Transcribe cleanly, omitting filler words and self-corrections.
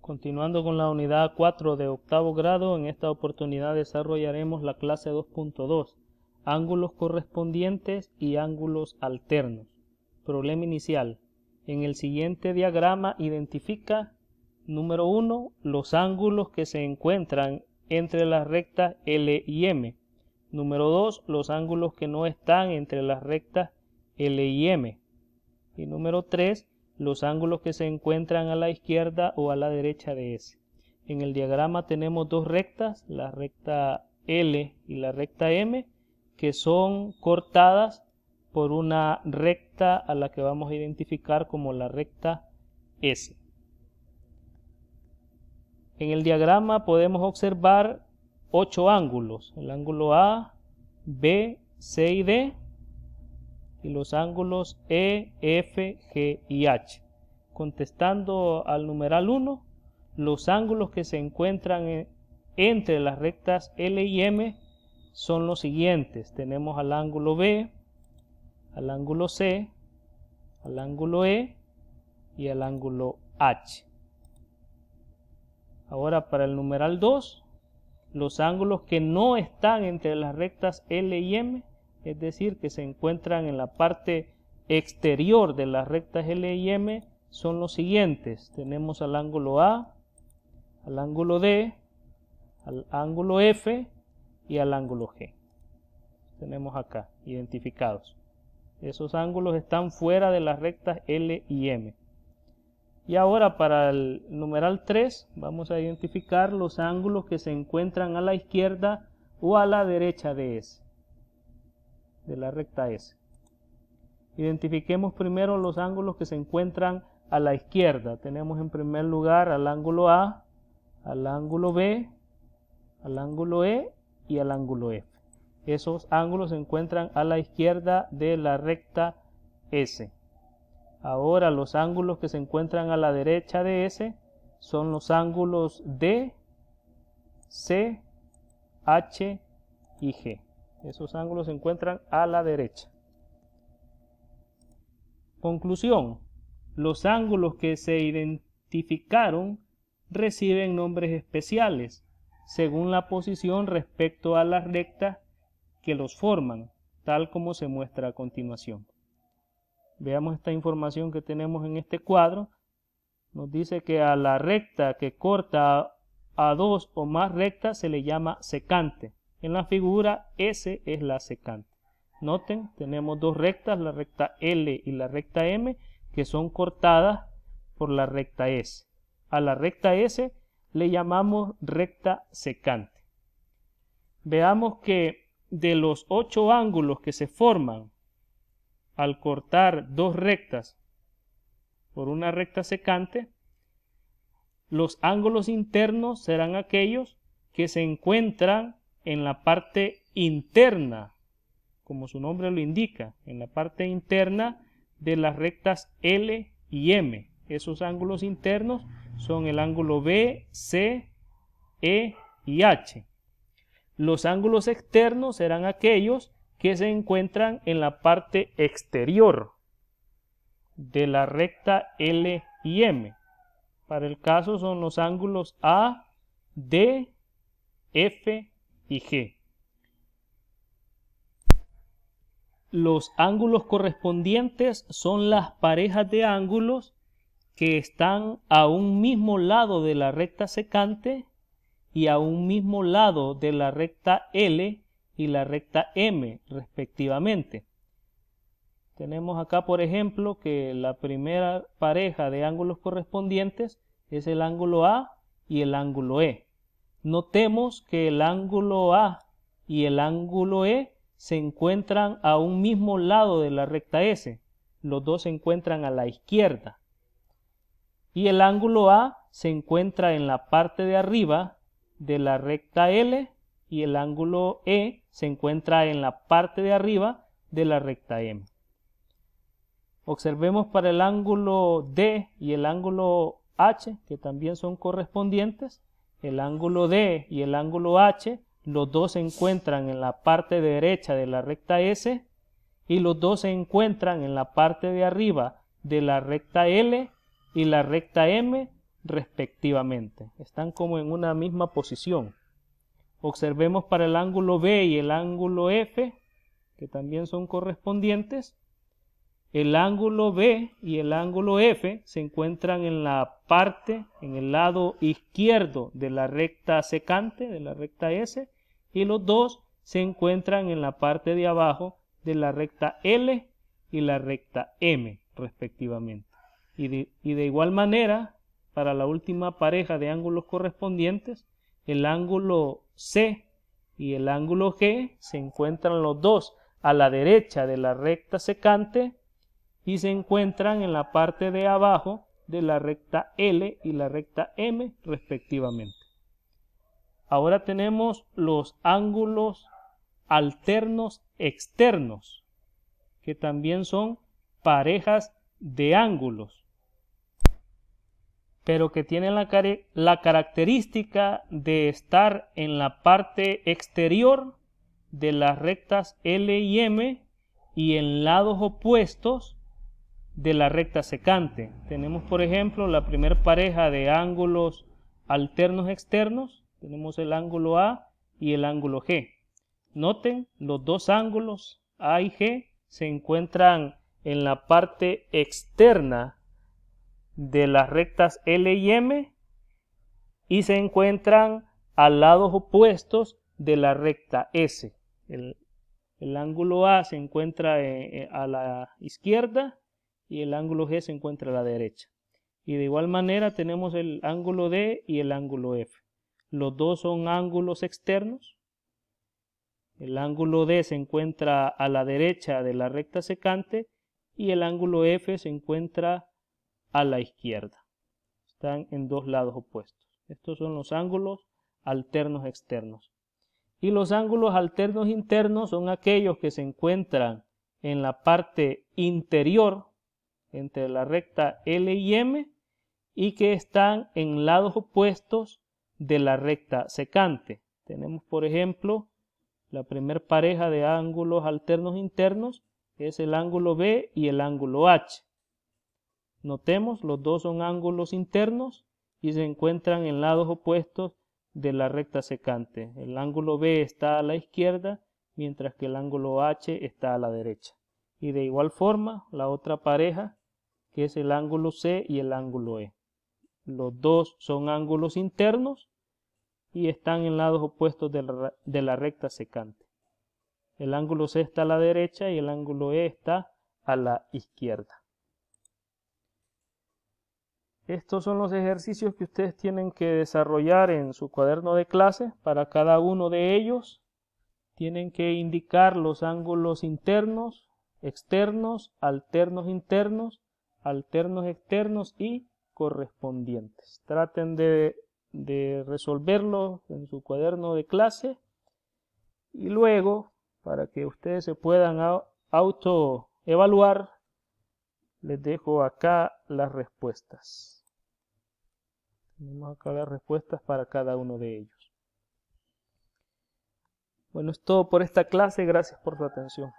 Continuando con la unidad 4 de octavo grado, en esta oportunidad desarrollaremos la clase 2.2, ángulos correspondientes y ángulos alternos. Problema inicial. En el siguiente diagrama identifica, número 1, los ángulos que se encuentran entre las rectas L y M. Número 2, los ángulos que no están entre las rectas L y M. Y número 3, los ángulos que se encuentran a la izquierda o a la derecha de S. En el diagrama tenemos dos rectas, la recta L y la recta M, que son cortadas por una recta a la que vamos a identificar como la recta S. En el diagrama podemos observar 8 ángulos, el ángulo A, B, C y D, y los ángulos E, F, G y H. Contestando al numeral 1, los ángulos que se encuentran entre las rectas L y M son los siguientes. Tenemos al ángulo B, al ángulo C, al ángulo E y al ángulo H. Ahora para el numeral 2, los ángulos que no están entre las rectas L y M, es decir, que se encuentran en la parte exterior de las rectas L y M, son los siguientes. Tenemos al ángulo A, al ángulo D, al ángulo F y al ángulo G. Tenemos acá identificados. Esos ángulos están fuera de las rectas L y M. Y ahora para el numeral 3 vamos a identificar los ángulos que se encuentran a la izquierda o a la derecha de S, de la recta S. Identifiquemos primero los ángulos que se encuentran a la izquierda. Tenemos en primer lugar al ángulo A, al ángulo B, al ángulo E y al ángulo F. Esos ángulos se encuentran a la izquierda de la recta S. Ahora los ángulos que se encuentran a la derecha de S son los ángulos D, C, H y G. Esos ángulos se encuentran a la derecha. Conclusión. Los ángulos que se identificaron reciben nombres especiales según la posición respecto a las rectas que los forman, tal como se muestra a continuación. Veamos esta información que tenemos en este cuadro. Nos dice que a la recta que corta a dos o más rectas se le llama secante. En la figura S es la secante. Noten, tenemos dos rectas, la recta L y la recta M, que son cortadas por la recta S. A la recta S le llamamos recta secante. Veamos que de los 8 ángulos que se forman al cortar dos rectas por una recta secante, los ángulos internos serán aquellos que se encuentran en la parte interna, como su nombre lo indica, en la parte interna de las rectas L y M. Esos ángulos internos son el ángulo B, C, E y H. Los ángulos externos serán aquellos que se encuentran en la parte exterior de la recta L y M. Para el caso son los ángulos A, D, F y G. Los ángulos correspondientes son las parejas de ángulos que están a un mismo lado de la recta secante y a un mismo lado de la recta L y la recta M, respectivamente. Tenemos acá, por ejemplo, que la primera pareja de ángulos correspondientes es el ángulo A y el ángulo E. Notemos que el ángulo A y el ángulo E se encuentran a un mismo lado de la recta S. Los dos se encuentran a la izquierda. Y el ángulo A se encuentra en la parte de arriba de la recta L y el ángulo E se encuentra en la parte de arriba de la recta M. Observemos para el ángulo D y el ángulo H, que también son correspondientes. El ángulo D y el ángulo H, los dos se encuentran en la parte derecha de la recta S y los dos se encuentran en la parte de arriba de la recta L y la recta M, respectivamente. Están como en una misma posición. Observemos para el ángulo B y el ángulo F, que también son correspondientes. El ángulo B y el ángulo F se encuentran en la parte, en el lado izquierdo de la recta secante, de la recta S, y los dos se encuentran en la parte de abajo de la recta L y la recta M, respectivamente. Y de igual manera, para la última pareja de ángulos correspondientes, el ángulo C y el ángulo G se encuentran los dos a la derecha de la recta secante y se encuentran en la parte de abajo de la recta L y la recta M, respectivamente. Ahora tenemos los ángulos alternos externos, que también son parejas de ángulos, pero que tienen la característica de estar en la parte exterior de las rectas L y M y en lados opuestos de la recta secante. Tenemos, por ejemplo, la primera pareja de ángulos alternos externos. Tenemos el ángulo A y el ángulo G. Noten, los dos ángulos A y G se encuentran en la parte externa de las rectas L y M y se encuentran a lados opuestos de la recta S. El ángulo A se encuentra a la izquierda y el ángulo G se encuentra a la derecha. Y de igual manera tenemos el ángulo D y el ángulo F. Los dos son ángulos externos. El ángulo D se encuentra a la derecha de la recta secante y el ángulo F se encuentra a la izquierda. Están en dos lados opuestos. Estos son los ángulos alternos externos. Y los ángulos alternos internos son aquellos que se encuentran en la parte interior entre la recta L y M y que están en lados opuestos de la recta secante. Tenemos, por ejemplo, la primera pareja de ángulos alternos internos es el ángulo B y el ángulo H. Notemos, los dos son ángulos internos y se encuentran en lados opuestos de la recta secante. El ángulo B está a la izquierda, mientras que el ángulo H está a la derecha. Y de igual forma, la otra pareja, que es el ángulo C y el ángulo E. Los dos son ángulos internos y están en lados opuestos de la recta secante. El ángulo C está a la derecha y el ángulo E está a la izquierda. Estos son los ejercicios que ustedes tienen que desarrollar en su cuaderno de clase. Para cada uno de ellos tienen que indicar los ángulos internos, externos, alternos internos, alternos externos y correspondientes. Traten de resolverlo en su cuaderno de clase y luego, para que ustedes se puedan autoevaluar, les dejo acá las respuestas. Tenemos acá las respuestas para cada uno de ellos. Bueno, es todo por esta clase. Gracias por su atención.